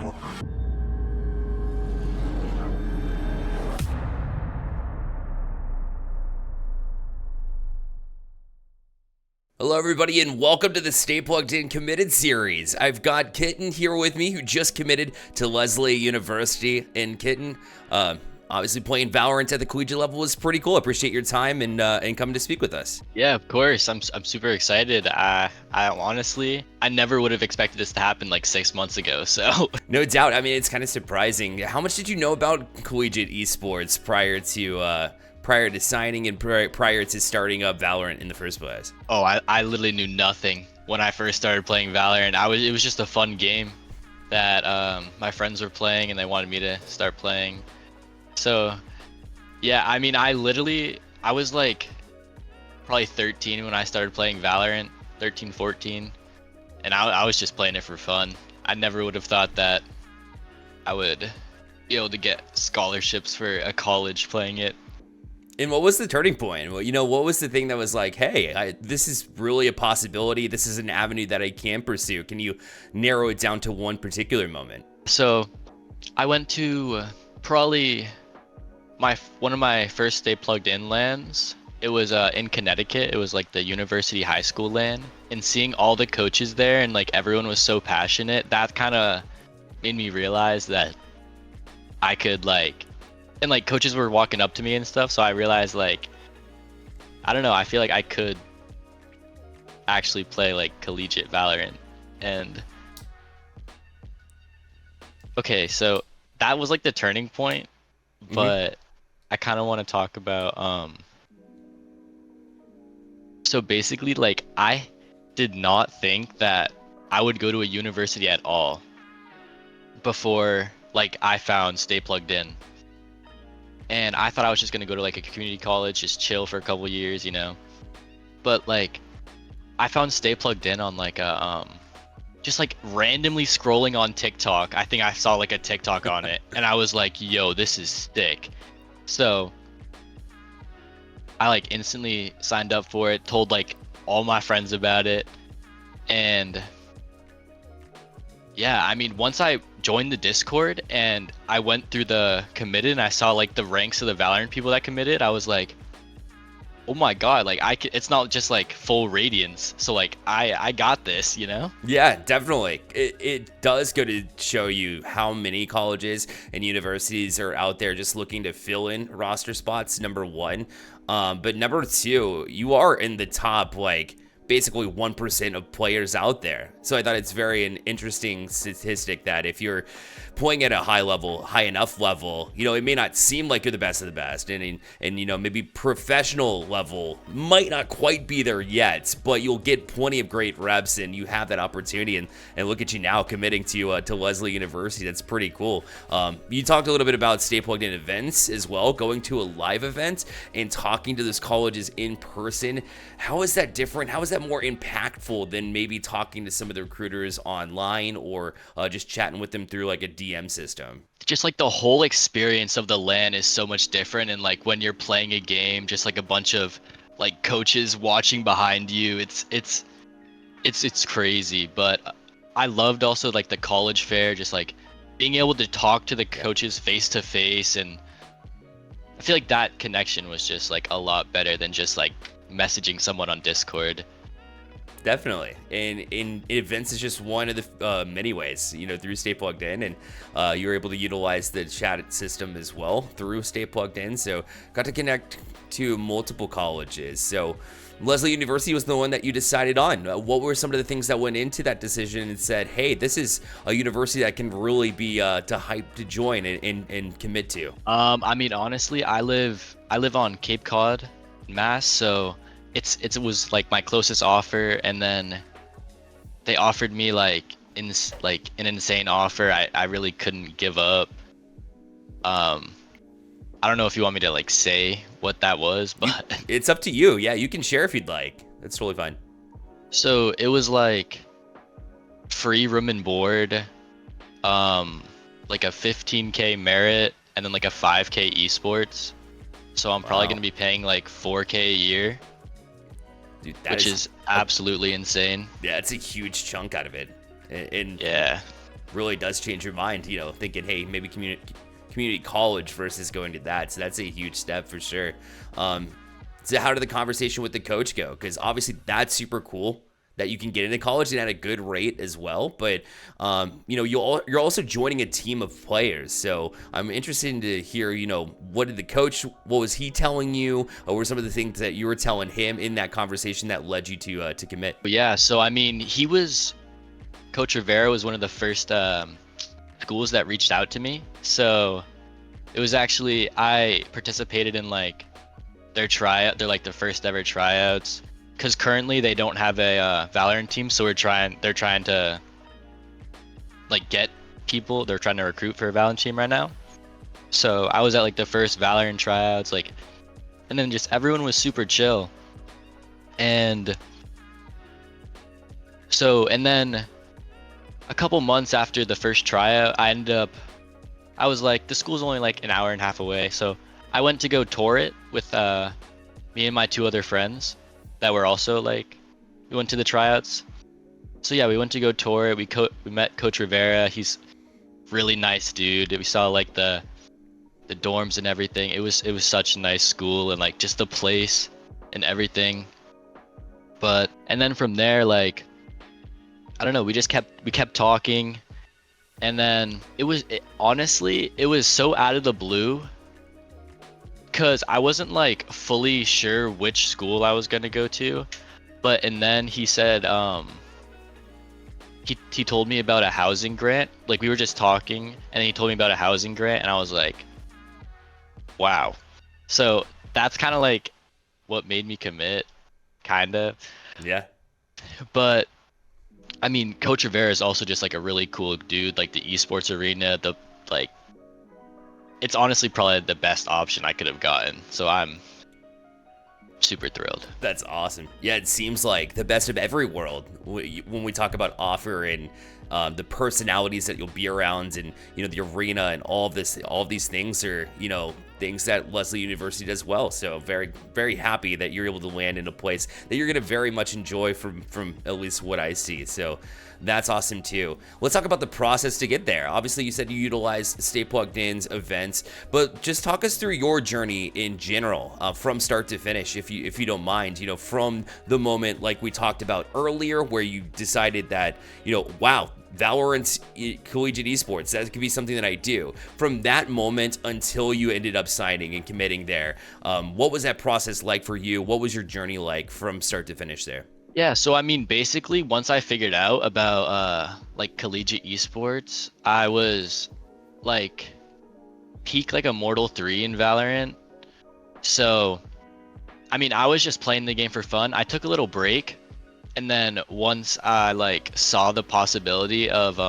Hello, everybody, and welcome to the Stay Plugged In Committed series. I've got Kitn here with me, who just committed to Lesley University. And Kitn, obviously playing VALORANT at the collegiate level was pretty cool. Appreciate your time and coming to speak with us. Yeah, of course. I'm super excited. I honestly, I never would have expected this to happen like 6 months ago. So No doubt. I mean, it's kind of surprising. How much did you know about collegiate esports prior to signing and prior to starting up VALORANT in the first place? oh, I literally knew nothing when I first started playing Valorant. It was just a fun game that my friends were playing and they wanted me to start playing. So yeah, I mean, I was like probably 13 when I started playing Valorant, 13, 14, and I was just playing it for fun. I never would have thought that I would be able to get scholarships for a college playing it. And what was the turning point? Well, what was the thing that was like, hey, this is really a possibility. This is an avenue that I can pursue. Can you narrow it down to one particular moment? So I went to probably one of my first Stay Plugged In LANs. It was in Connecticut. It was like the University High School LAN. And seeing all the coaches there and like everyone was so passionate, that kind of made me realize that I could and like coaches were walking up to me and stuff, so I realized like, I don't know, I feel like I could actually play like collegiate Valorant. And okay, so that was like the turning point, but I kind of want to talk about so basically like I did not think that I would go to a university at all before like I found Stay Plugged In. And I thought I was just gonna go to like a community college, just chill for a couple years, But like, I found Stay Plugged In on like a just like randomly scrolling on TikTok. I think I saw like a TikTok on it, and I was like, "Yo, this is sick." So I like instantly signed up for it, told like all my friends about it, and yeah, I mean, once I joined the Discord and I went through the committed and I saw like the ranks of the Valorant people that committed, I was like, oh my god, like it's not just like full radiance, so like I got this, Yeah, definitely. It does go to show you how many colleges and universities are out there just looking to fill in roster spots, number one. But number two, you are in the top, like, basically 1% of players out there. So I thought it's an interesting statistic that if you're playing at a high enough level, it may not seem like you're the best of the best, and maybe professional level might not quite be there yet, but you'll get plenty of great reps and you have that opportunity. And look at you now committing to Lesley University. That's pretty cool. You talked a little bit about Stay Plugged In events as well, going to a live event and talking to those colleges in person. How is that different? How is that more impactful than maybe talking to some of the recruiters online or just chatting with them through like a DM system? Just like the whole experience of the LAN is so much different, and like when you're playing a game, just like a bunch of like coaches watching behind you, it's crazy. But I loved also like the college fair, just like being able to talk to the coaches face to face, and I feel like that connection was just like a lot better than just like messaging someone on Discord. Definitely. And in events is just one of the many ways, through Stay Plugged In, and you're able to utilize the chat system as well through Stay Plugged In. So got to connect to multiple colleges. So Lesley University was the one that you decided on. What were some of the things that went into that decision and said, hey, this is a university that can really be to hype to join and commit to? I mean, honestly, I live on Cape Cod, Mass, so it was like my closest offer, and then they offered me like an insane offer I really couldn't give up. I don't know if you want me to like say what that was, but it's up to you. Yeah, you can share if you'd like. That's totally fine. So it was like free room and board, like a 15K merit, and then like a 5K esports. So I'm probably gonna be paying like 4K a year. Dude, which is absolutely insane. Yeah, it's a huge chunk out of it. And yeah, really does change your mind, thinking, hey, maybe community college versus going to that. So that's a huge step for sure. So how did the conversation with the coach go? Because obviously that's super cool that you can get into college and at a good rate as well. But you're also joining a team of players. So I'm interested to hear, what did the coach? What was he telling you? Or were some of the things that you were telling him in that conversation that led you to commit? But yeah, so I mean, Coach Rivera was one of the first schools that reached out to me. So it was actually, I participated in like their tryout. They're like the first ever tryouts. Because currently they don't have a VALORANT team, so they're trying to like get people. They're trying to recruit for a VALORANT team right now. So I was at like the first VALORANT tryouts, like, and then just everyone was super chill. And then a couple months after the first tryout, I was like, the school's only like an hour and a half away, so I went to go tour it with me and my 2 other friends that were also like, we went to the tryouts. So yeah, we went to go tour it. We met Coach Rivera. He's really nice dude. We saw like the dorms and everything. It was such a nice school, and like just the place and everything. And then from there, like, I don't know, we kept talking, and then honestly, it was so out of the blue, because I wasn't like fully sure which school I was gonna go to, and then he said he told me about a housing grant. Like, we were just talking, and then he told me about a housing grant, and I was like, wow. So that's kind of like what made me commit, kind of. Yeah. But I mean, Coach Rivera is also just like a really cool dude. Like the esports arena, it's honestly probably the best option I could have gotten. So I'm super thrilled. That's awesome. Yeah, it seems like the best of every world when we talk about offer and the personalities that you'll be around, and the arena and all of these things are things that Lesley University does well. So very, very happy that you're able to land in a place that you're going to very much enjoy from at least what I see. So that's awesome too. Let's talk about the process to get there. Obviously, you said you utilize Stay Plugged In's events, but just talk us through your journey in general, from start to finish, if you don't mind. From the moment like we talked about earlier, where you decided that wow, VALORANT collegiate esports, that could be something that I do. From that moment until you ended up signing and committing there, what was that process like for you? What was your journey like from start to finish there? Yeah, so I mean, basically, once I figured out about like collegiate esports, I was like peak like Immortal 3 in VALORANT. So I mean, I was just playing the game for fun. I took a little break, and then once I like saw the possibility of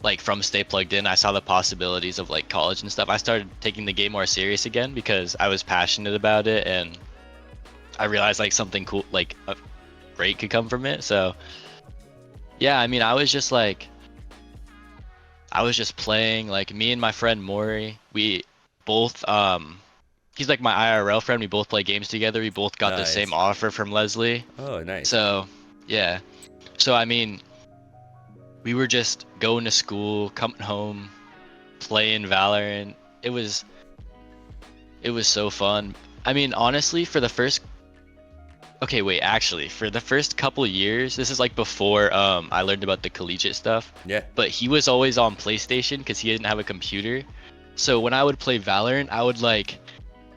like from Stay Plugged In, I saw the possibilities of like college and stuff. I started taking the game more serious again because I was passionate about it, and I realized like something cool, like great could come from it. So yeah, I mean, I was just playing. Like, me and my friend Maury, we both he's like my IRL friend. We both play games together. We both got the same offer from Lesley. Oh, nice. So yeah, so I mean, we were just going to school, coming home, playing VALORANT. It was so fun. I mean, honestly, for the first couple years, this is like before I learned about the collegiate stuff. Yeah. But he was always on PlayStation because he didn't have a computer. So when I would play VALORANT, I would like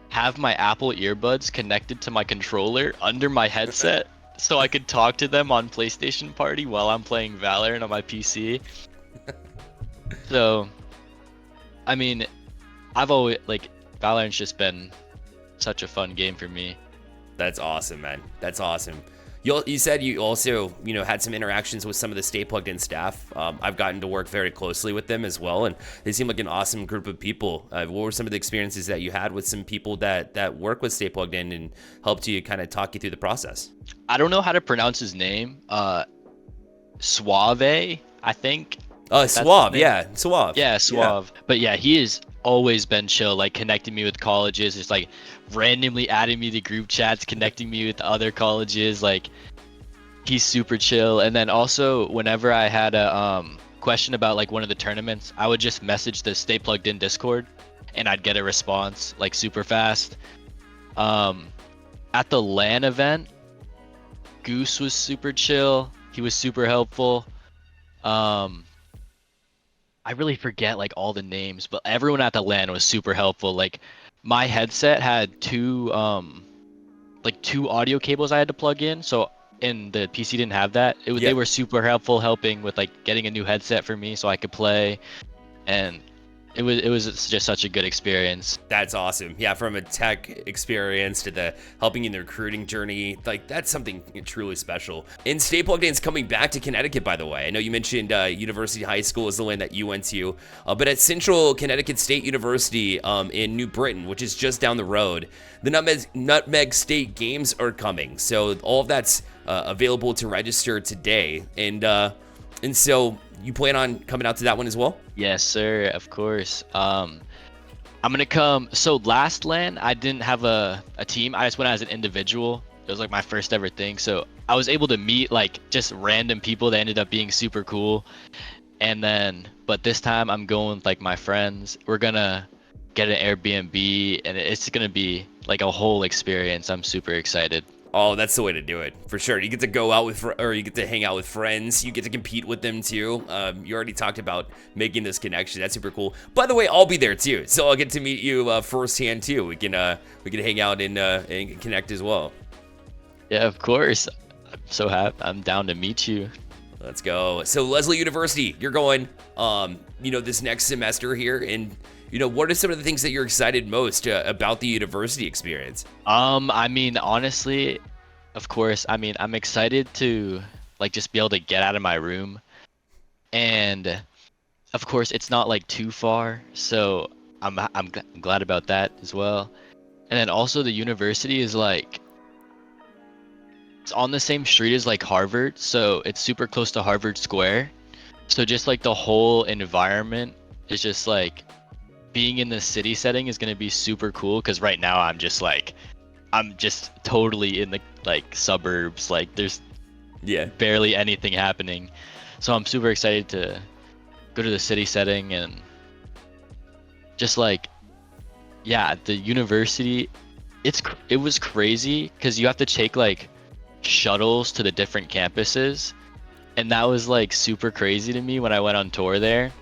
have my Apple earbuds connected to my controller under my headset so I could talk to them on PlayStation Party while I'm playing VALORANT on my PC. So, I mean, I've always like, VALORANT's just been such a fun game for me. That's awesome, man. That's awesome. You said you also, had some interactions with some of the Stay Plugged In staff. I've gotten to work very closely with them as well, and they seem like an awesome group of people. What were some of the experiences that you had with some people that work with Stay Plugged In and helped you kind of talk you through the process? I don't know how to pronounce his name. Suave, I think. Suave, yeah, Suave. Yeah, Suave. Yeah. But yeah, he has always been chill, like connecting me with colleges, just like randomly adding me to group chats, connecting me with other colleges. Like, he's super chill. And then also, whenever I had a question about like one of the tournaments, I would just message the Stay Plugged In Discord, and I'd get a response like super fast. At the LAN event, Goose was super chill. He was super helpful. I really forget like all the names, but everyone at the LAN was super helpful. Like my headset had two audio cables I had to plug in, so and the PC didn't have that. They Yeah. were super helpful helping with like getting a new headset for me so I could play, and it was just such a good experience. That's awesome. Yeah, from a tech experience to the helping in the recruiting journey, like that's something truly special. And Stay Plugged In's coming back to Connecticut, by the way. I know you mentioned University High School is the land that you went to, but at Central Connecticut State University in New Britain, which is just down the road, the Nutmeg State Games are coming. So all of that's available to register today, and so you plan on coming out to that one as well? Yes, sir. Of course. I'm gonna come. So last LAN, I didn't have a team. I just went as an individual. It was like my first ever thing. So I was able to meet like just random people that ended up being super cool. And then, but this time I'm going with like my friends. We're gonna get an Airbnb, and it's gonna be like a whole experience. I'm super excited. Oh, that's the way to do it, for sure. You get to go out with, or you get to hang out with friends. You get to compete with them too. You already talked about making this connection. That's super cool. By the way, I'll be there too, so I'll get to meet you firsthand too. We can hang out and connect as well. Yeah, of course. I'm so happy. I'm down to meet you. Let's go. So Lesley University, you're going, this next semester here, and what are some of the things that you're excited most about the university experience? I mean, honestly, of course, I mean, I'm excited to like just be able to get out of my room, and of course, it's not like too far, so I'm glad about that as well. And then also the university is like it's on the same street as like Harvard, so it's super close to Harvard Square. So just like the whole environment is just like being in the city setting is going to be super cool, because right now I'm just totally in the like suburbs, like there's barely anything happening. So I'm super excited to go to the city setting, and just like the university, it was crazy because you have to take like shuttles to the different campuses, and that was like super crazy to me when I went on tour there.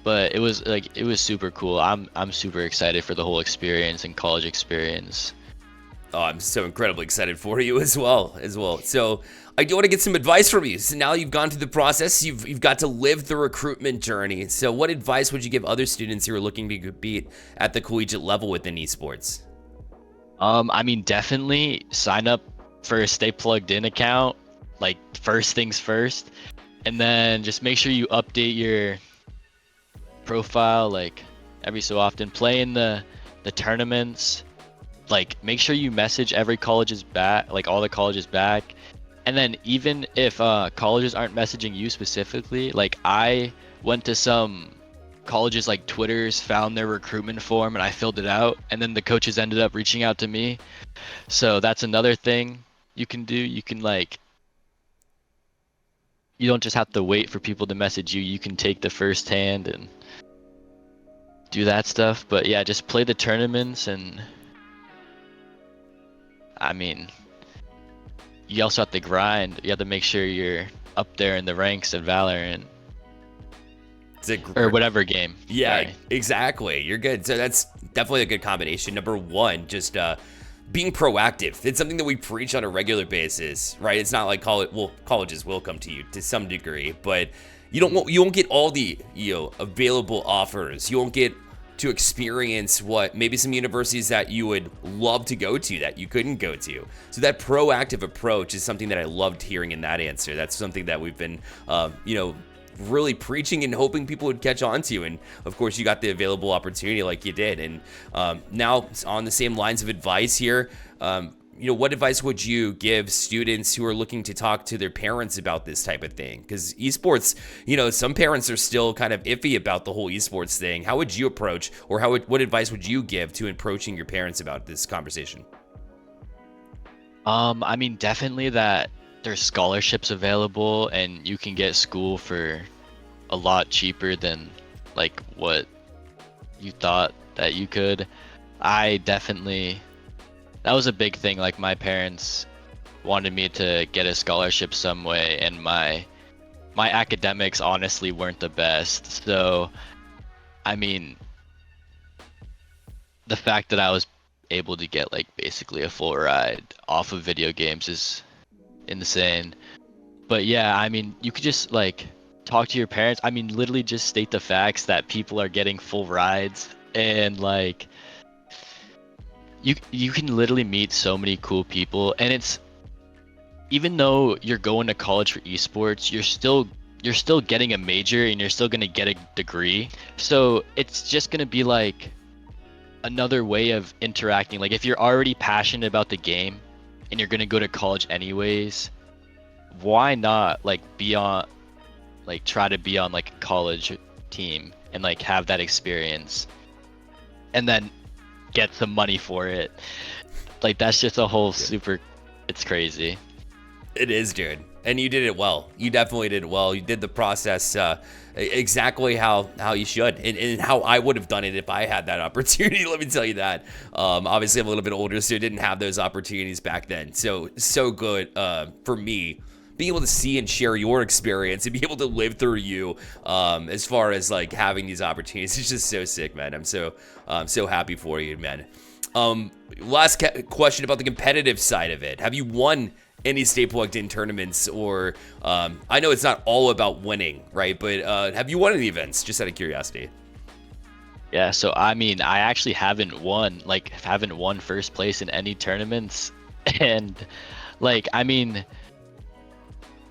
But it was super cool. I'm super excited for the whole experience and college experience. Oh, I'm so incredibly excited for you as well. So I do want to get some advice from you. So now you've gone through the process, you've got to live the recruitment journey. So what advice would you give other students who are looking to compete at the collegiate level within esports? I mean, definitely sign up for a Stay Plugged In account, like first things first, and then just make sure you update your profile like every so often. Play in the tournaments, like make sure you message every college's back, like all the colleges back. And then even if colleges aren't messaging you specifically, like I went to some colleges like Twitters, found their recruitment form, and I filled it out, and then the coaches ended up reaching out to me. So that's another thing you can do. You can like, you don't just have to wait for people to message you. You can take the first hand and do that stuff. But yeah, just play the tournaments, and I mean, you also have to grind. You have to make sure you're up there in the ranks at VALORANT. Or whatever game. Yeah, Sorry. exactly. You're good. So that's definitely a good combination. Number one, just being proactive. It's something that we preach on a regular basis, right? It's not like colleges will come to you to some degree, but you won't get all the available offers. You won't get to experience what maybe some universities that you would love to go to that you couldn't go to. So that proactive approach is something that I loved hearing in that answer. That's something that we've been really preaching and hoping people would catch on to. And of course, you got the available opportunity like you did. And now on the same lines of advice here, what advice would you give students who are looking to talk to their parents about this type of thing? Because esports, some parents are still kind of iffy about the whole esports thing. How would you approach, or what advice would you give to approaching your parents about this conversation? I mean, definitely that there's scholarships available, and you can get school for a lot cheaper than like what you thought that you could. I definitely, that was a big thing. Like my parents wanted me to get a scholarship some way, and my academics honestly weren't the best. So, I mean, the fact that I was able to get like basically a full ride off of video games is insane. But yeah, I mean, you could just like talk to your parents. I mean, literally just state the facts that people are getting full rides, and like you can literally meet so many cool people. And it's, even though you're going to college for esports, you're still getting a major and you're still going to get a degree. So it's just going to be like another way of interacting. Like if you're already passionate about the game and you're going to go to college anyways, why not like be on, like try to be on like a college team and like have that experience and then get some money for it. Like that's just a whole super, it's crazy. It is, dude. And you did it well. You definitely did it well. You did the process exactly how you should, and how I would have done it if I had that opportunity. Let me tell you that. Obviously, I'm a little bit older, so I didn't have those opportunities back then. So good for me being able to see and share your experience and be able to live through you as far as like having these opportunities. It's just so sick, man. I'm so happy for you, man. Last question about the competitive side of it. Have you won any Stay Plugged In tournaments, or I know it's not all about winning, right? But have you won any events, just out of curiosity? Yeah, so I mean, I actually haven't won first place in any tournaments. And like, I mean,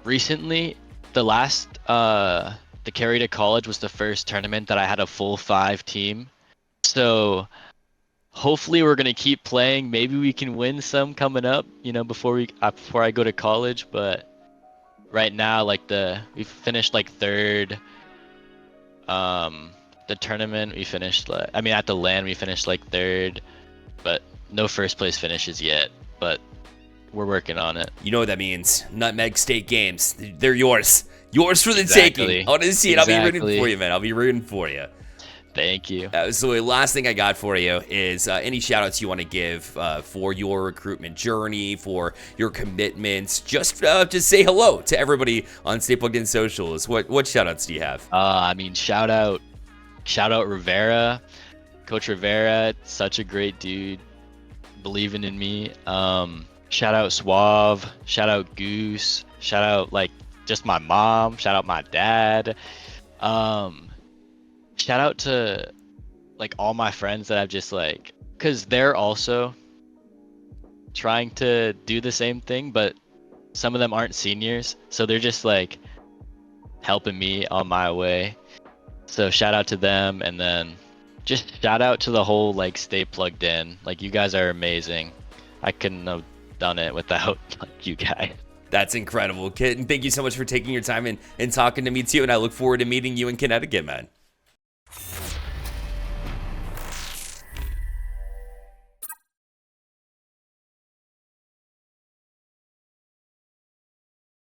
recently the carry to college was the first tournament that I had a full 5 team. So hopefully we're gonna keep playing. Maybe we can win some coming up, you know, before I go to college. But right now, like we finished like 3rd. The tournament we finished like, I mean, at the LAN we finished like 3rd, but no first place finishes yet. But we're working on it. You know what that means? Nutmeg State Games. They're yours. Yours for the Exactly. taking. I want to see it. Exactly. I'll be rooting for you, man. I'll be rooting for you. Thank you. So the last thing I got for you is any shout outs you want to give for your recruitment journey, for your commitments, just to say hello to everybody on Stay Plugged In socials. What shout outs do you have? I mean, shout out Rivera, Coach Rivera, such a great dude, believing in me. Shout out Suave, shout out Goose, shout out like just my mom, shout out my dad. Shout out to like all my friends that I've just like, cause they're also trying to do the same thing, but some of them aren't seniors, so they're just like helping me on my way. So shout out to them, and then just shout out to the whole like Stay Plugged In. Like, you guys are amazing. I couldn't have done it without like you guys. That's incredible, Kitn. Thank you so much for taking your time and talking to me too, and I look forward to meeting you in Connecticut, man.